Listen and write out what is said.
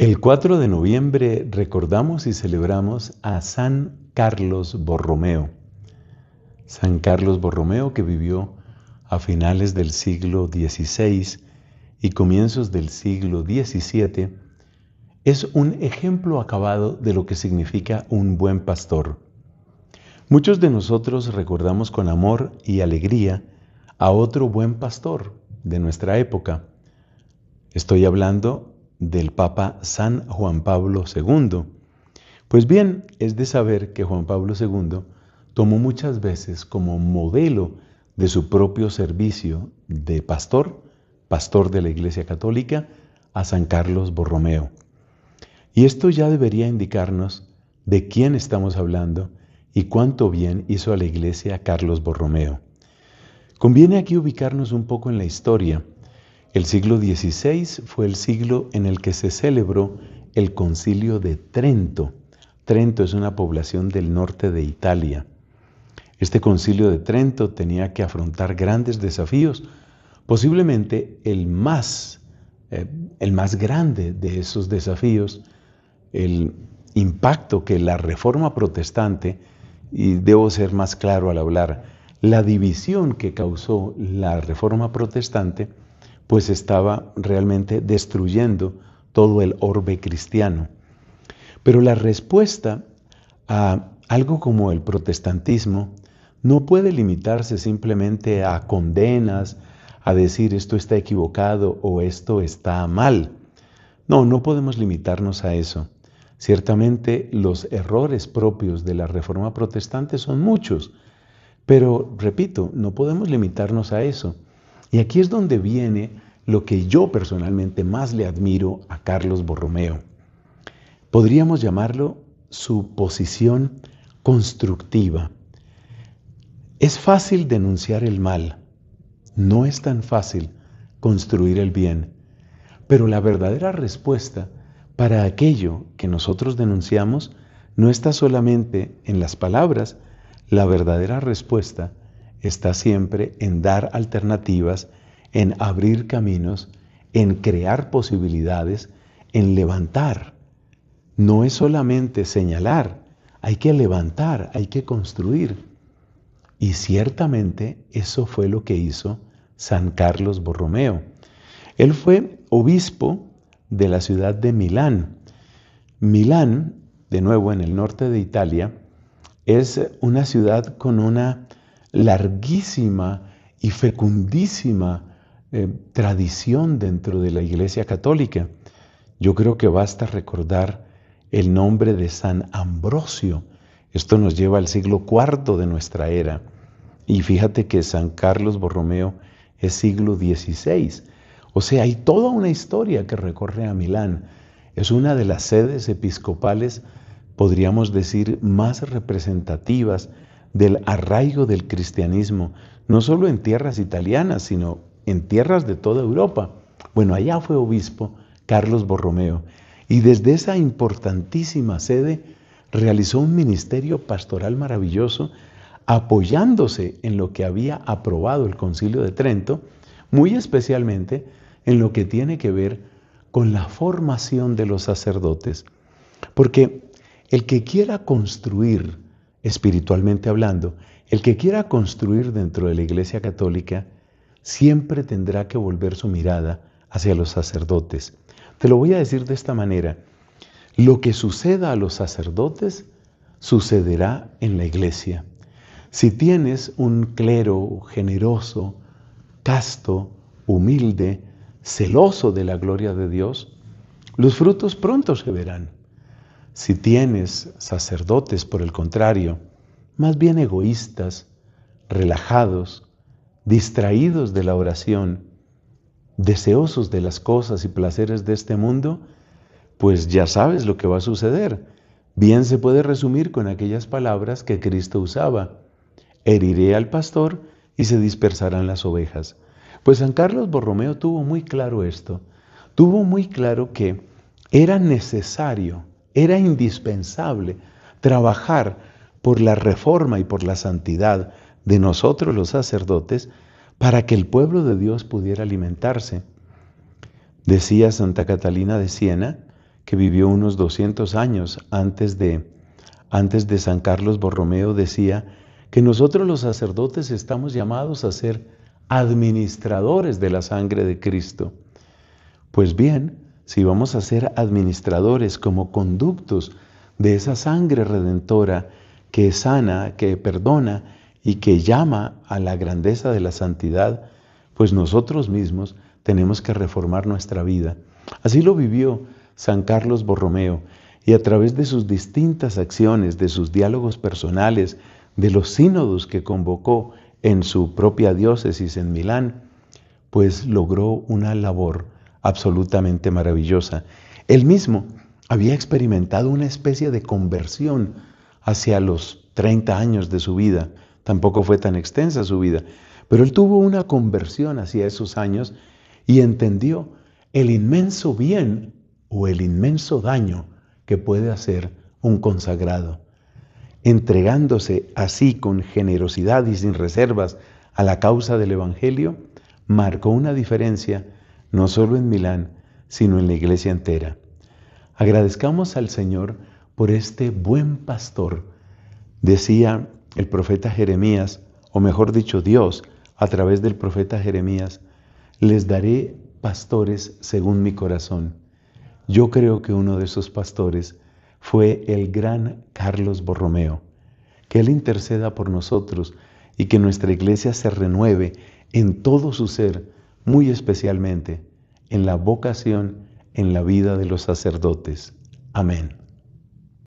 El 4 de noviembre recordamos y celebramos a San Carlos Borromeo. San Carlos Borromeo, que vivió a finales del siglo XVI y comienzos del siglo XVII, es un ejemplo acabado de lo que significa un buen pastor. Muchos de nosotros recordamos con amor y alegría a otro buen pastor de nuestra época. Estoy hablando del Papa San Juan Pablo II. Pues bien, es de saber que Juan Pablo II tomó muchas veces como modelo de su propio servicio de pastor de la Iglesia Católica, a San Carlos Borromeo. Y esto ya debería indicarnos de quién estamos hablando y cuánto bien hizo a la Iglesia Carlos Borromeo. Conviene aquí ubicarnos un poco en la historia. El siglo XVI fue el siglo en el que se celebró el Concilio de Trento. Trento es una población del norte de Italia. Este Concilio de Trento tenía que afrontar grandes desafíos. Posiblemente el más grande de esos desafíos, el impacto que la Reforma Protestante, y debo ser más claro al hablar, la división que causó la Reforma Protestante, pues estaba realmente destruyendo todo el orbe cristiano. Pero la respuesta a algo como el protestantismo no puede limitarse simplemente a condenas, a decir esto está equivocado o esto está mal. No podemos limitarnos a eso. Ciertamente los errores propios de la Reforma Protestante son muchos, pero repito, no podemos limitarnos a eso. Y aquí es donde viene lo que yo personalmente más le admiro a Carlos Borromeo. Podríamos llamarlo su posición constructiva. Es fácil denunciar el mal, no es tan fácil construir el bien, pero la verdadera respuesta para aquello que nosotros denunciamos no está solamente en las palabras. La verdadera respuesta está siempre en dar alternativas, en abrir caminos, en crear posibilidades, en levantar. No es solamente señalar, hay que levantar, hay que construir. Y ciertamente eso fue lo que hizo San Carlos Borromeo. Él fue obispo de la ciudad de Milán. Milán, de nuevo en el norte de Italia, es una ciudad con una larguísima y fecundísima tradición dentro de la Iglesia Católica. Yo creo que basta recordar el nombre de San Ambrosio. Esto nos lleva al siglo IV de nuestra era. Y fíjate que San Carlos Borromeo es siglo XVI. O sea, hay toda una historia que recorre a Milán. Es una de las sedes episcopales, podríamos decir, más representativas del arraigo del cristianismo, no solo en tierras italianas, sino en tierras de toda Europa. Bueno, allá fue obispo Carlos Borromeo, y desde esa importantísima sede realizó un ministerio pastoral maravilloso, apoyándose en lo que había aprobado el Concilio de Trento, muy especialmente en lo que tiene que ver con la formación de los sacerdotes. Porque el que quiera construir, espiritualmente hablando, el que quiera construir dentro de la Iglesia Católica, siempre tendrá que volver su mirada hacia los sacerdotes. Te lo voy a decir de esta manera: lo que suceda a los sacerdotes sucederá en la Iglesia. Si tienes un clero generoso, casto, humilde, celoso de la gloria de Dios, los frutos pronto se verán. Si tienes sacerdotes, por el contrario, más bien egoístas, relajados, distraídos de la oración, deseosos de las cosas y placeres de este mundo, pues ya sabes lo que va a suceder. Bien se puede resumir con aquellas palabras que Cristo usaba: heriré al pastor y se dispersarán las ovejas. Pues San Carlos Borromeo tuvo muy claro esto. Tuvo muy claro que era necesario, era indispensable trabajar por la reforma y por la santidad de nosotros los sacerdotes para que el pueblo de Dios pudiera alimentarse. Decía Santa Catalina de Siena que vivió unos 200 años antes de San Carlos Borromeo, decía que nosotros los sacerdotes estamos llamados a ser administradores de la sangre de Cristo. Pues bien, si vamos a ser administradores como conductos de esa sangre redentora que sana, que perdona y que llama a la grandeza de la santidad, pues nosotros mismos tenemos que reformar nuestra vida. Así lo vivió San Carlos Borromeo, y a través de sus distintas acciones, de sus diálogos personales, de los sínodos que convocó en su propia diócesis en Milán, pues logró una labor absolutamente maravillosa. Él mismo había experimentado una especie de conversión hacia los 30 años de su vida. Tampoco fue tan extensa su vida, pero él tuvo una conversión hacia esos años y entendió el inmenso bien o el inmenso daño que puede hacer un consagrado. Entregándose así con generosidad y sin reservas a la causa del Evangelio, marcó una diferencia no solo en Milán, sino en la iglesia entera. Agradezcamos al Señor por este buen pastor. Decía el profeta Jeremías, o mejor dicho, Dios, a través del profeta Jeremías, les daré pastores según mi corazón. Yo creo que uno de esos pastores fue el gran Carlos Borromeo. Que Él interceda por nosotros y que nuestra iglesia se renueve en todo su ser, muy especialmente en la vocación, en la vida de los sacerdotes. Amén.